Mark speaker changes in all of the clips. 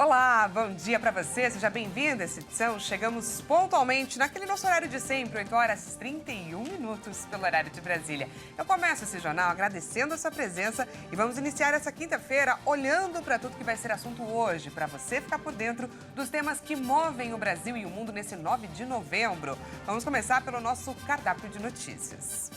Speaker 1: Olá, bom dia para você, seja bem-vindo a essa edição. Chegamos pontualmente naquele nosso horário de sempre, 8 horas 31 minutos pelo horário de Brasília. Eu começo esse jornal agradecendo a sua presença e vamos iniciar essa quinta-feira olhando para tudo que vai ser assunto hoje, para você ficar por dentro dos temas que movem o Brasil e o mundo nesse 9 de novembro. Vamos começar pelo nosso cardápio de notícias.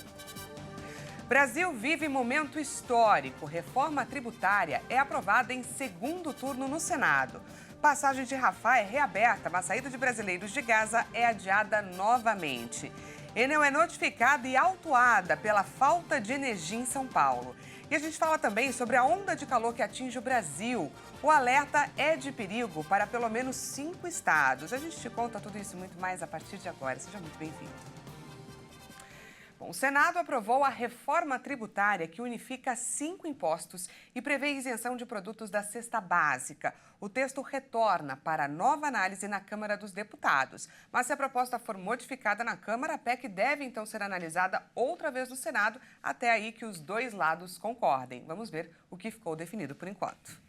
Speaker 1: Brasil vive momento histórico. Reforma tributária é aprovada em segundo turno no Senado. Passagem de Rafah é reaberta, mas a saída de brasileiros de Gaza é adiada novamente. Enel é notificada e autuada pela falta de energia em São Paulo. E a gente fala também sobre a onda de calor que atinge o Brasil. O alerta é de perigo para pelo menos 5 estados. A gente te conta tudo isso e muito mais a partir de agora. Seja muito bem-vindo. Bom, o Senado aprovou a reforma tributária que unifica 5 impostos e prevê isenção de produtos da cesta básica. O texto retorna para nova análise na Câmara dos Deputados. Mas se a proposta for modificada na Câmara, a PEC deve então ser analisada outra vez no Senado, até aí que os dois lados concordem. Vamos ver o que ficou definido por enquanto.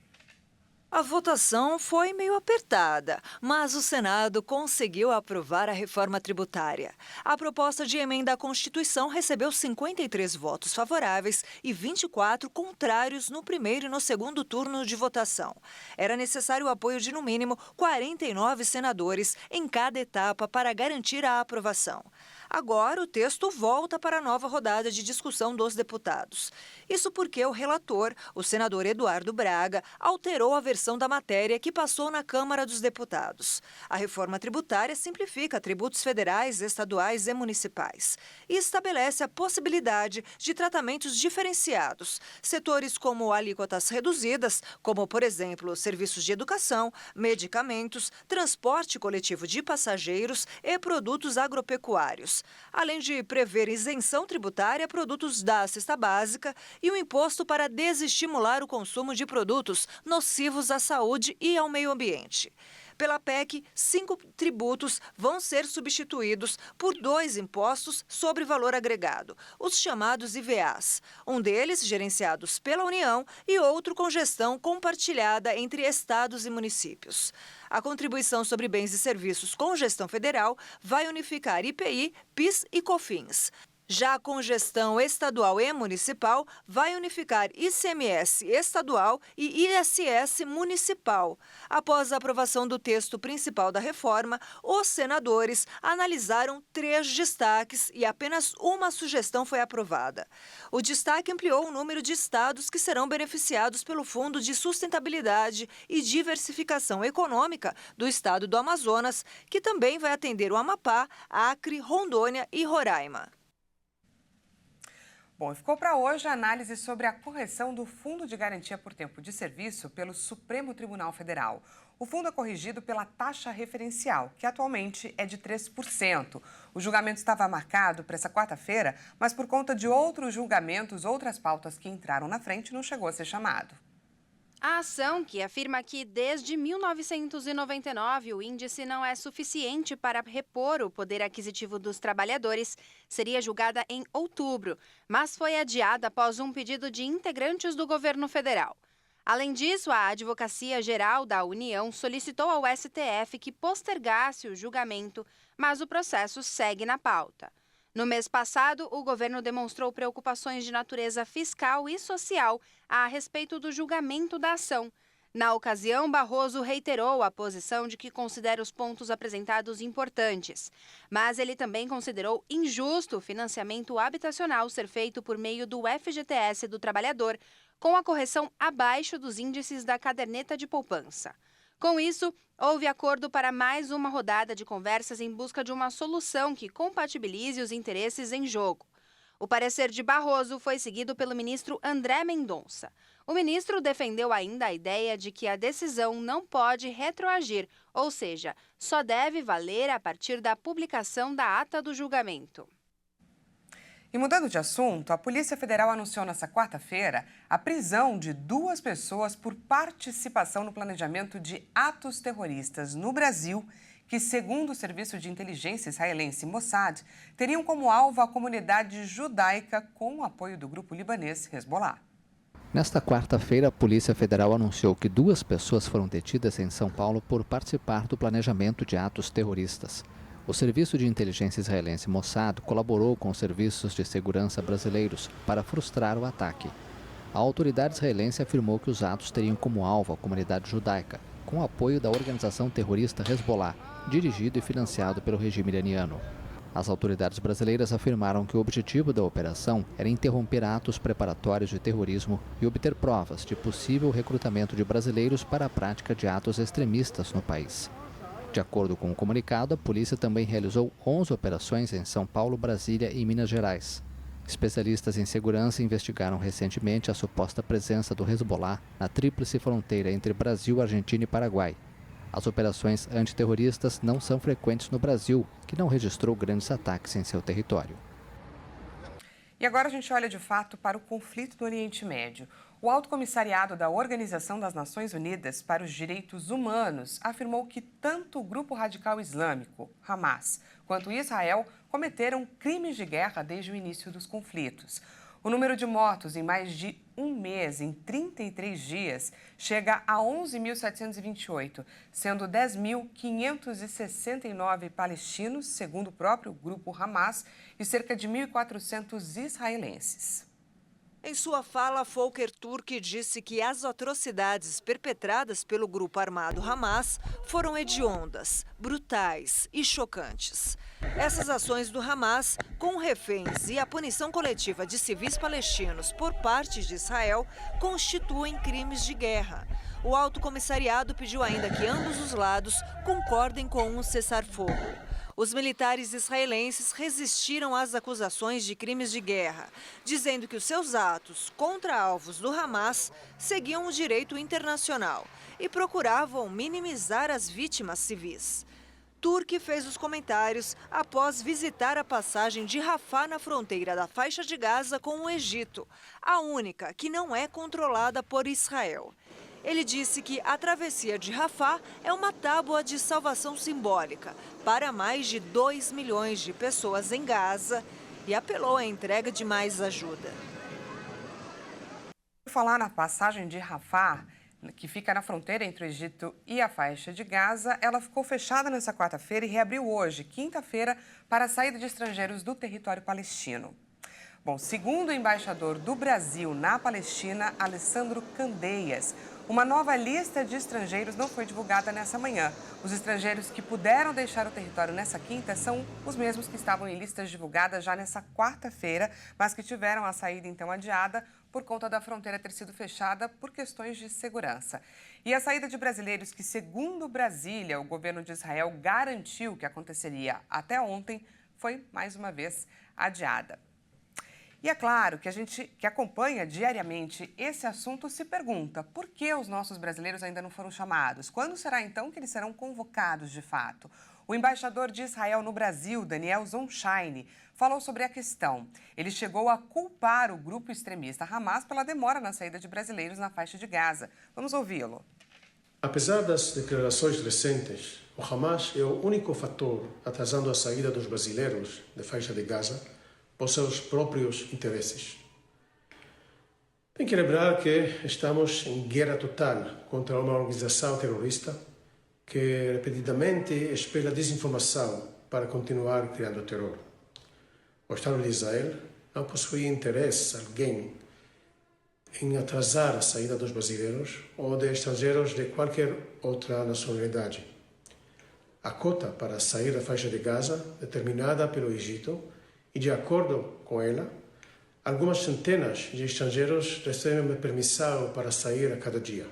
Speaker 2: A votação foi meio apertada, mas o Senado conseguiu aprovar a reforma tributária. A proposta de emenda à Constituição recebeu 53 votos favoráveis e 24 contrários no primeiro e no segundo turno de votação. Era necessário o apoio de, no mínimo, 49 senadores em cada etapa para garantir a aprovação. Agora, o texto volta para a nova rodada de discussão dos deputados. Isso porque o relator, o senador Eduardo Braga, alterou a versão da matéria que passou na Câmara dos Deputados. A reforma tributária simplifica tributos federais, estaduais e municipais e estabelece a possibilidade de tratamentos diferenciados. Setores como alíquotas reduzidas, como, por exemplo, serviços de educação, medicamentos, transporte coletivo de passageiros e produtos agropecuários. Além de prever isenção tributária a produtos da cesta básica e um imposto para desestimular o consumo de produtos nocivos à saúde e ao meio ambiente. Pela PEC, 5 tributos vão ser substituídos por 2 impostos sobre valor agregado, os chamados IVAs. Um deles gerenciados pela União e outro com gestão compartilhada entre estados e municípios. A contribuição sobre bens e serviços com gestão federal vai unificar IPI, PIS e COFINS. Já a congestão estadual e municipal vai unificar ICMS estadual e ISS municipal. Após a aprovação do texto principal da reforma, os senadores analisaram 3 destaques e apenas uma sugestão foi aprovada. O destaque ampliou o número de estados que serão beneficiados pelo Fundo de Sustentabilidade e Diversificação Econômica do estado do Amazonas, que também vai atender o Amapá, Acre, Rondônia e Roraima.
Speaker 1: Bom, ficou para hoje a análise sobre a correção do Fundo de Garantia por Tempo de Serviço pelo Supremo Tribunal Federal. O fundo é corrigido pela taxa referencial, que atualmente é de 3%. O julgamento estava marcado para essa quarta-feira, mas por conta de outros julgamentos, outras pautas que entraram na frente, não chegou a ser chamado.
Speaker 3: A ação, que afirma que desde 1999 o índice não é suficiente para repor o poder aquisitivo dos trabalhadores, seria julgada em outubro, mas foi adiada após um pedido de integrantes do governo federal. Além disso, a Advocacia Geral da União solicitou ao STF que postergasse o julgamento, mas o processo segue na pauta. No mês passado, o governo demonstrou preocupações de natureza fiscal e social a respeito do julgamento da ação. Na ocasião, Barroso reiterou a posição de que considera os pontos apresentados importantes. Mas ele também considerou injusto o financiamento habitacional ser feito por meio do FGTS do trabalhador, com a correção abaixo dos índices da caderneta de poupança. Com isso, houve acordo para mais uma rodada de conversas em busca de uma solução que compatibilize os interesses em jogo. O parecer de Barroso foi seguido pelo ministro André Mendonça. O ministro defendeu ainda a ideia de que a decisão não pode retroagir, ou seja, só deve valer a partir da publicação da ata do julgamento.
Speaker 1: E mudando de assunto, a Polícia Federal anunciou nesta quarta-feira a prisão de 2 pessoas por participação no planejamento de atos terroristas no Brasil, que, segundo o Serviço de Inteligência israelense Mossad, teriam como alvo a comunidade judaica com o apoio do grupo libanês Hezbollah.
Speaker 4: Nesta quarta-feira, a Polícia Federal anunciou que 2 pessoas foram detidas em São Paulo por participar do planejamento de atos terroristas. O Serviço de Inteligência Israelense Mossad colaborou com os serviços de segurança brasileiros para frustrar o ataque. A autoridade israelense afirmou que os atos teriam como alvo a comunidade judaica, com o apoio da organização terrorista Hezbollah, dirigido e financiado pelo regime iraniano. As autoridades brasileiras afirmaram que o objetivo da operação era interromper atos preparatórios de terrorismo e obter provas de possível recrutamento de brasileiros para a prática de atos extremistas no país. De acordo com o comunicado, a polícia também realizou 11 operações em São Paulo, Brasília e Minas Gerais. Especialistas em segurança investigaram recentemente a suposta presença do Hezbollah na tríplice fronteira entre Brasil, Argentina e Paraguai. As operações antiterroristas não são frequentes no Brasil, que não registrou grandes ataques em seu território.
Speaker 1: E agora a gente olha de fato para o conflito do Oriente Médio. O Alto Comissariado da Organização das Nações Unidas para os Direitos Humanos afirmou que tanto o grupo radical islâmico, Hamas, quanto Israel cometeram crimes de guerra desde o início dos conflitos. O número de mortos em mais de um mês, em 33 dias, chega a 11.728, sendo 10.569 palestinos, segundo o próprio grupo Hamas, e cerca de 1.400 israelenses.
Speaker 2: Em sua fala, Volker Turk disse que as atrocidades perpetradas pelo grupo armado Hamas foram hediondas, brutais e chocantes. Essas ações do Hamas, com reféns e a punição coletiva de civis palestinos por parte de Israel, constituem crimes de guerra. O Alto Comissariado pediu ainda que ambos os lados concordem com um cessar-fogo. Os militares israelenses resistiram às acusações de crimes de guerra, dizendo que os seus atos contra alvos do Hamas seguiam o direito internacional e procuravam minimizar as vítimas civis. Turk fez os comentários após visitar a passagem de Rafah na fronteira da faixa de Gaza com o Egito, a única que não é controlada por Israel. Ele disse que a travessia de Rafah é uma tábua de salvação simbólica para mais de 2 milhões de pessoas em Gaza e apelou à entrega de mais ajuda.
Speaker 1: Por falar na passagem de Rafah, que fica na fronteira entre o Egito e a faixa de Gaza, ela ficou fechada nesta quarta-feira e reabriu hoje, quinta-feira, para a saída de estrangeiros do território palestino. Bom, segundo o embaixador do Brasil na Palestina, Alessandro Candeias, uma nova lista de estrangeiros não foi divulgada nessa manhã. Os estrangeiros que puderam deixar o território nessa quinta são os mesmos que estavam em listas divulgadas já nessa quarta-feira, mas que tiveram a saída então adiada por conta da fronteira ter sido fechada por questões de segurança. E a saída de brasileiros que, segundo Brasília, o governo de Israel garantiu que aconteceria até ontem, foi mais uma vez adiada. E é claro que a gente que acompanha diariamente esse assunto se pergunta por que os nossos brasileiros ainda não foram chamados? Quando será então que eles serão convocados de fato? O embaixador de Israel no Brasil, Daniel Zonshine, falou sobre a questão. Ele chegou a culpar o grupo extremista Hamas pela demora na saída de brasileiros na faixa de Gaza. Vamos ouvi-lo.
Speaker 5: Apesar das declarações recentes, o Hamas é o único fator atrasando a saída dos brasileiros da faixa de Gaza por seus próprios interesses. Tem que lembrar que estamos em guerra total contra uma organização terrorista que repetidamente espalha desinformação para continuar criando terror. O Estado de Israel não possui interesse alguém em atrasar a saída dos brasileiros ou de estrangeiros de qualquer outra nacionalidade. A cota para sair da faixa de Gaza, determinada pelo Egito, e de acordo com ela, algumas centenas de estrangeiros recebem permissão para sair a cada dia.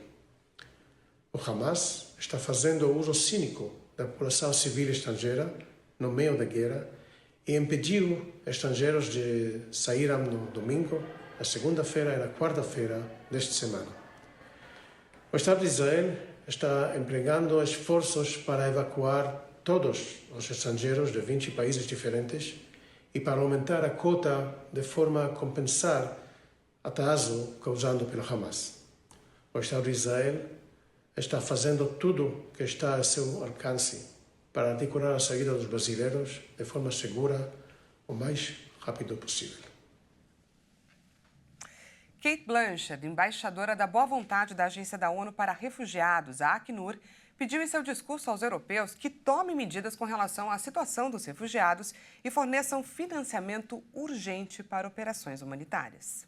Speaker 5: O Hamas está fazendo uso cínico da população civil estrangeira no meio da guerra e impediu estrangeiros de saírem no domingo, na segunda-feira e na quarta-feira desta semana. O Estado de Israel está empregando esforços para evacuar todos os estrangeiros de 20 países diferentes e para aumentar a cota de forma a compensar atraso causado pelo Hamas. O Estado de Israel está fazendo tudo que está a seu alcance para articular a saída dos brasileiros de forma segura o mais rápido possível.
Speaker 1: Cate Blanchett, embaixadora da boa vontade da Agência da ONU para Refugiados, a Acnur, pediu em seu discurso aos europeus que tomem medidas com relação à situação dos refugiados e forneçam financiamento urgente para operações humanitárias.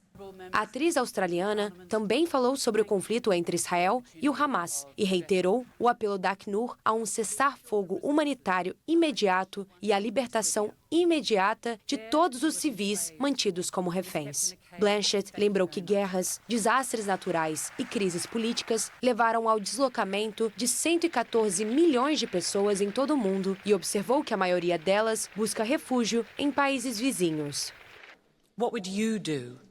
Speaker 6: A atriz australiana também falou sobre o conflito entre Israel e o Hamas e reiterou o apelo da Acnur a um cessar-fogo humanitário imediato e a libertação imediata de todos os civis mantidos como reféns. Blanchett lembrou que guerras, desastres naturais e crises políticas levaram ao deslocamento de 114 milhões de pessoas em todo o mundo e observou que a maioria delas busca refúgio em países vizinhos.
Speaker 7: What would you do?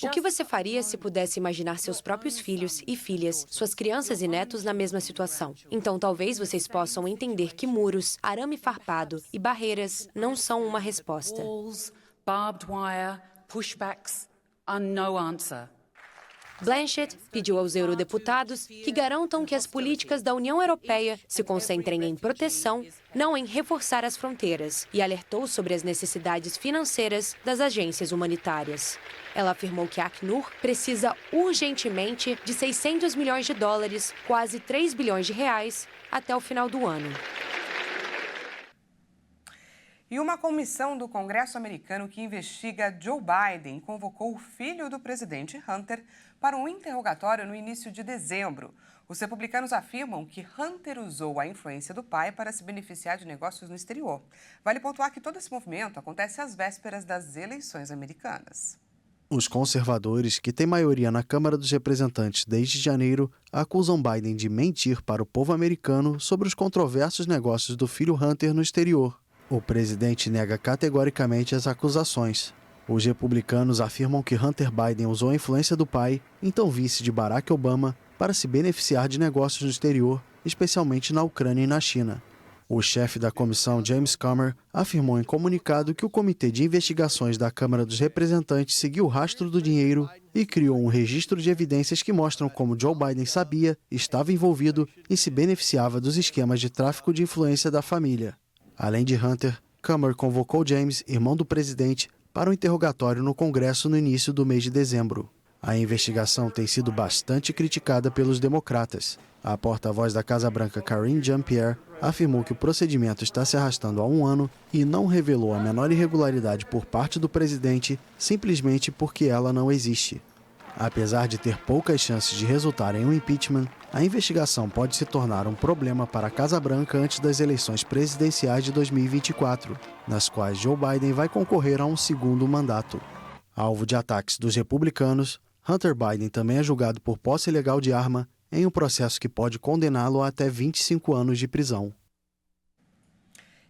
Speaker 6: O que você faria se pudesse imaginar seus próprios filhos e filhas, suas crianças e netos na mesma situação? Então talvez vocês possam entender que muros, arame farpado e barreiras não são uma resposta.
Speaker 7: Walls, barbed wire, pushbacks are no answer.
Speaker 6: Blanchett pediu aos eurodeputados que garantam que as políticas da União Europeia se concentrem em proteção, não em reforçar as fronteiras, e alertou sobre as necessidades financeiras das agências humanitárias. Ela afirmou que a Acnur precisa urgentemente de 600 milhões de dólares, quase 3 bilhões de reais, até o final do ano.
Speaker 1: E uma comissão do Congresso americano que investiga Joe Biden convocou o filho do presidente, Hunter, para um interrogatório no início de dezembro. Os republicanos afirmam que Hunter usou a influência do pai para se beneficiar de negócios no exterior. Vale pontuar que todo esse movimento acontece às vésperas das eleições americanas.
Speaker 8: Os conservadores, que têm maioria na Câmara dos Representantes desde janeiro, acusam Biden de mentir para o povo americano sobre os controversos negócios do filho Hunter no exterior. O presidente nega categoricamente as acusações. Os republicanos afirmam que Hunter Biden usou a influência do pai, então vice de Barack Obama, para se beneficiar de negócios no exterior, especialmente na Ucrânia e na China. O chefe da comissão, James Comer, afirmou em comunicado que o Comitê de Investigações da Câmara dos Representantes seguiu o rastro do dinheiro e criou um registro de evidências que mostram como Joe Biden sabia, estava envolvido e se beneficiava dos esquemas de tráfico de influência da família. Além de Hunter, Comer convocou James, irmão do presidente, para um interrogatório no Congresso no início do mês de dezembro. A investigação tem sido bastante criticada pelos democratas. A porta-voz da Casa Branca, Karine Jean-Pierre, afirmou que o procedimento está se arrastando há um ano e não revelou a menor irregularidade por parte do presidente, simplesmente porque ela não existe. Apesar de ter poucas chances de resultar em um impeachment, a investigação pode se tornar um problema para a Casa Branca antes das eleições presidenciais de 2024, nas quais Joe Biden vai concorrer a um segundo mandato. Alvo de ataques dos republicanos, Hunter Biden também é julgado por posse ilegal de arma em um processo que pode condená-lo a até 25 anos de prisão.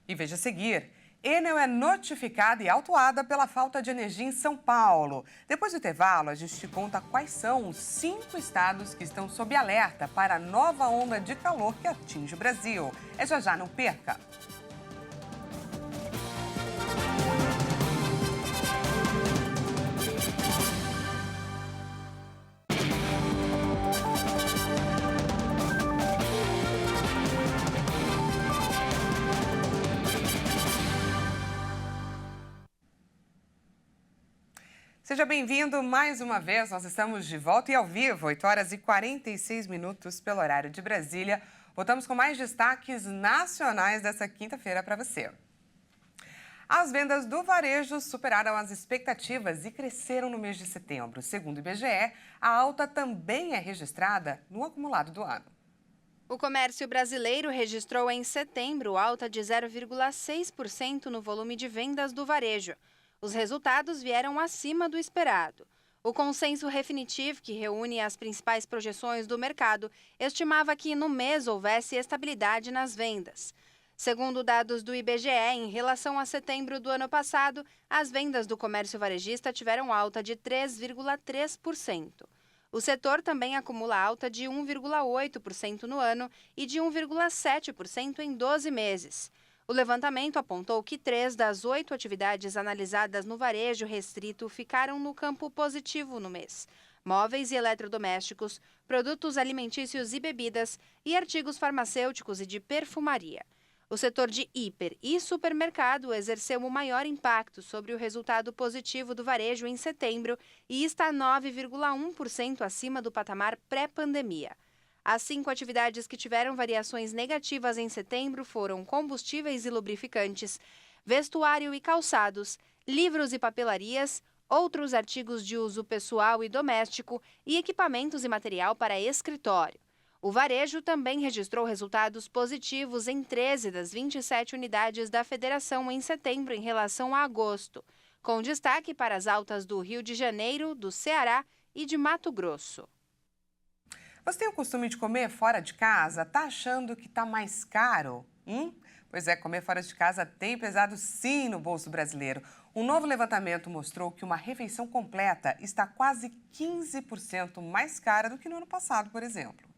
Speaker 1: E veja a seguir. Enel é notificada e autuada pela falta de energia em São Paulo. Depois do intervalo, a gente te conta quais são os 5 estados que estão sob alerta para a nova onda de calor que atinge o Brasil. É já, não perca! Seja bem-vindo mais uma vez, nós estamos de volta e ao vivo, 8 horas e 46 minutos pelo horário de Brasília. Voltamos com mais destaques nacionais dessa quinta-feira para você. As vendas do varejo superaram as expectativas e cresceram no mês de setembro. Segundo o IBGE, a alta também é registrada no acumulado do ano.
Speaker 3: O comércio brasileiro registrou em setembro alta de 0,6% no volume de vendas do varejo. Os resultados vieram acima do esperado. O consenso Refinitiv, que reúne as principais projeções do mercado, estimava que no mês houvesse estabilidade nas vendas. Segundo dados do IBGE, em relação a setembro do ano passado, as vendas do comércio varejista tiveram alta de 3,3%. O setor também acumula alta de 1,8% no ano e de 1,7% em 12 meses. O levantamento apontou que 3 das 8 atividades analisadas no varejo restrito ficaram no campo positivo no mês: móveis e eletrodomésticos, produtos alimentícios e bebidas e artigos farmacêuticos e de perfumaria. O setor de hiper e supermercado exerceu o maior impacto sobre o resultado positivo do varejo em setembro e está 9,1% acima do patamar pré-pandemia. As 5 atividades que tiveram variações negativas em setembro foram combustíveis e lubrificantes, vestuário e calçados, livros e papelarias, outros artigos de uso pessoal e doméstico e equipamentos e material para escritório. O varejo também registrou resultados positivos em 13 das 27 unidades da federação em setembro em relação a agosto, com destaque para as altas do Rio de Janeiro, do Ceará e de Mato Grosso.
Speaker 1: Você tem o costume de comer fora de casa? Tá achando que tá mais caro? Pois é, comer fora de casa tem pesado sim no bolso brasileiro. Um novo levantamento mostrou que uma refeição completa está quase 15% mais cara do que no ano passado, por exemplo.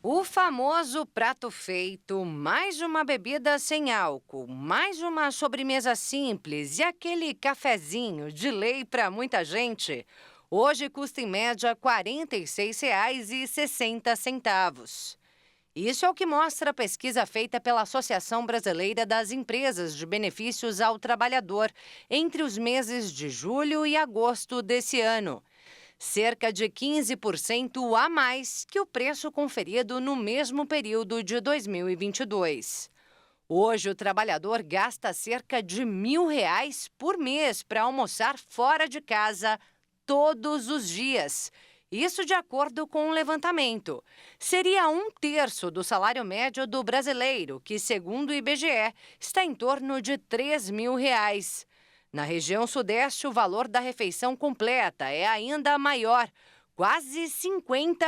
Speaker 9: O famoso prato feito, mais uma bebida sem álcool, mais uma sobremesa simples e aquele cafezinho de lei para muita gente, hoje custa em média R$ 46,60. Isso é o que mostra a pesquisa feita pela Associação Brasileira das Empresas de Benefícios ao Trabalhador entre os meses de julho e agosto desse ano. Cerca de 15% a mais que o preço conferido no mesmo período de 2022. Hoje, o trabalhador gasta cerca de R$ 1.000 por mês para almoçar fora de casa todos os dias. Isso de acordo com um levantamento. Seria 1/3 do salário médio do brasileiro, que, segundo o IBGE, está em torno de R$ 3.000. Na região sudeste, o valor da refeição completa é ainda maior, quase R$ 50.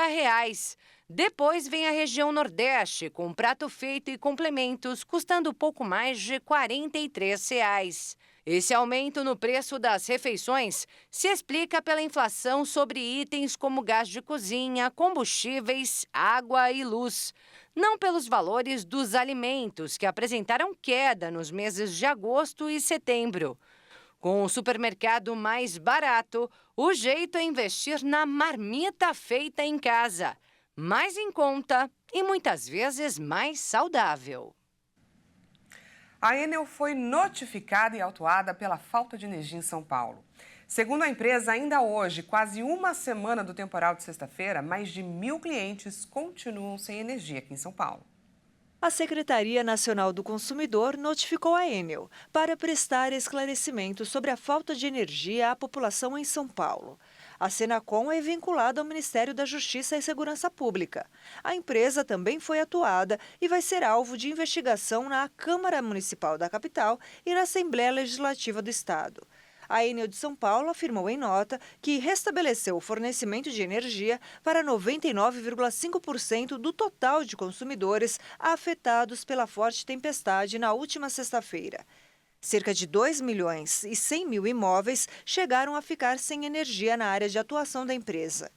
Speaker 9: Depois vem a região nordeste, com prato feito e complementos, custando pouco mais de R$ 43. Esse aumento no preço das refeições se explica pela inflação sobre itens como gás de cozinha, combustíveis, água e luz. Não pelos valores dos alimentos, que apresentaram queda nos meses de agosto e setembro. Com o supermercado mais barato, o jeito é investir na marmita feita em casa. Mais em conta e muitas vezes mais saudável.
Speaker 1: A Enel foi notificada e autuada pela falta de energia em São Paulo. Segundo a empresa, ainda hoje, quase uma semana do temporal de sexta-feira, mais de 1.000 clientes continuam sem energia aqui em São Paulo.
Speaker 2: A Secretaria Nacional do Consumidor notificou a Enel para prestar esclarecimentos sobre a falta de energia à população em São Paulo. A Senacom é vinculada ao Ministério da Justiça e Segurança Pública. A empresa também foi atuada e vai ser alvo de investigação na Câmara Municipal da capital e na Assembleia Legislativa do Estado. A Enel de São Paulo afirmou em nota que restabeleceu o fornecimento de energia para 99,5% do total de consumidores afetados pela forte tempestade na última sexta-feira. Cerca de 2.100.000 imóveis chegaram a ficar sem energia na área de atuação da empresa.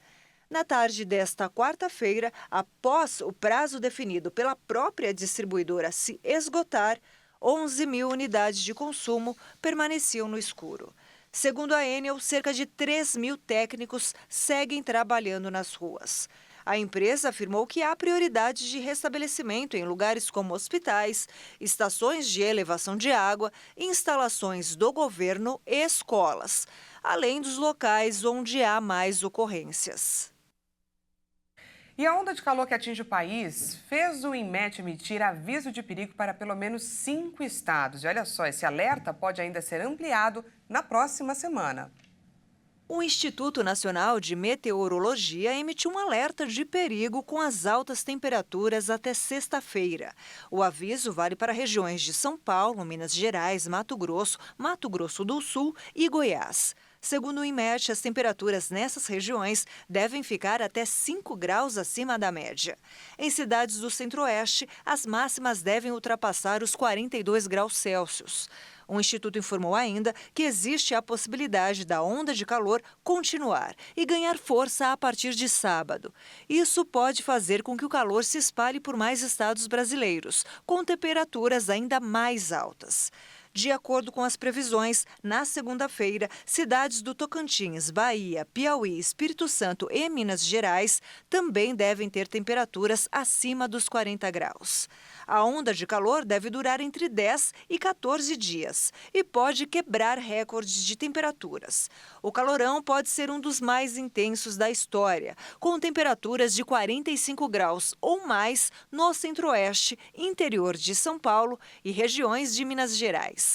Speaker 2: Na tarde desta quarta-feira, após o prazo definido pela própria distribuidora se esgotar, 11.000 unidades de consumo permaneciam no escuro. Segundo a Enel, cerca de 3.000 técnicos seguem trabalhando nas ruas. A empresa afirmou que há prioridade de restabelecimento em lugares como hospitais, estações de elevação de água, instalações do governo e escolas, além dos locais onde há mais ocorrências.
Speaker 1: E a onda de calor que atinge o país fez o INMET emitir aviso de perigo para pelo menos 5 estados. E olha só, esse alerta pode ainda ser ampliado na próxima semana.
Speaker 2: O Instituto Nacional de Meteorologia emitiu um alerta de perigo com as altas temperaturas até sexta-feira. O aviso vale para regiões de São Paulo, Minas Gerais, Mato Grosso do Sul e Goiás. Segundo o INMET, as temperaturas nessas regiões devem ficar até 5 graus acima da média. Em cidades do Centro-Oeste, as máximas devem ultrapassar os 42 graus Celsius. O Instituto informou ainda que existe a possibilidade da onda de calor continuar e ganhar força a partir de sábado. Isso pode fazer com que o calor se espalhe por mais estados brasileiros, com temperaturas ainda mais altas. De acordo com as previsões, na segunda-feira, cidades do Tocantins, Bahia, Piauí, Espírito Santo e Minas Gerais também devem ter temperaturas acima dos 40 graus. A onda de calor deve durar entre 10 e 14 dias e pode quebrar recordes de temperaturas. O calorão pode ser um dos mais intensos da história, com temperaturas de 45 graus ou mais no centro-oeste, interior de São Paulo e regiões de Minas Gerais.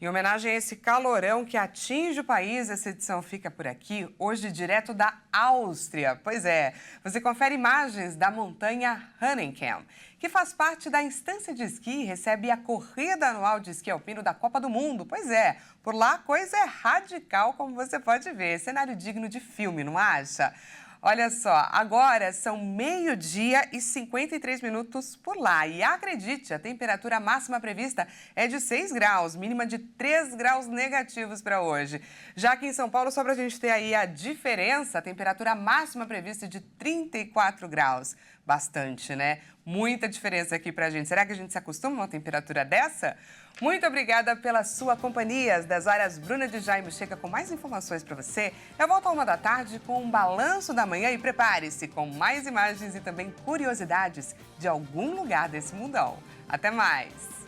Speaker 1: Em homenagem a esse calorão que atinge o país, essa edição fica por aqui, hoje direto da Áustria. Pois é, você confere imagens da montanha Hahnenkamm, que faz parte da instância de esqui e recebe a corrida anual de esqui alpino da Copa do Mundo. Pois é, por lá a coisa é radical, como você pode ver. Cenário digno de filme, não acha? Olha só, agora são 12h e 53 minutos por lá. E acredite, a temperatura máxima prevista é de 6 graus, mínima de 3 graus negativos para hoje. Já aqui em São Paulo, só para a gente ter aí a diferença, a temperatura máxima prevista é de 34 graus. Bastante, né? Muita diferença aqui pra gente. Será que a gente se acostuma a uma temperatura dessa? Muito obrigada pela sua companhia. Às 10 horas, Bruna de Jaime chega com mais informações para você. Eu volto à 13h com um balanço da manhã e prepare-se com mais imagens e também curiosidades de algum lugar desse mundão. Até mais!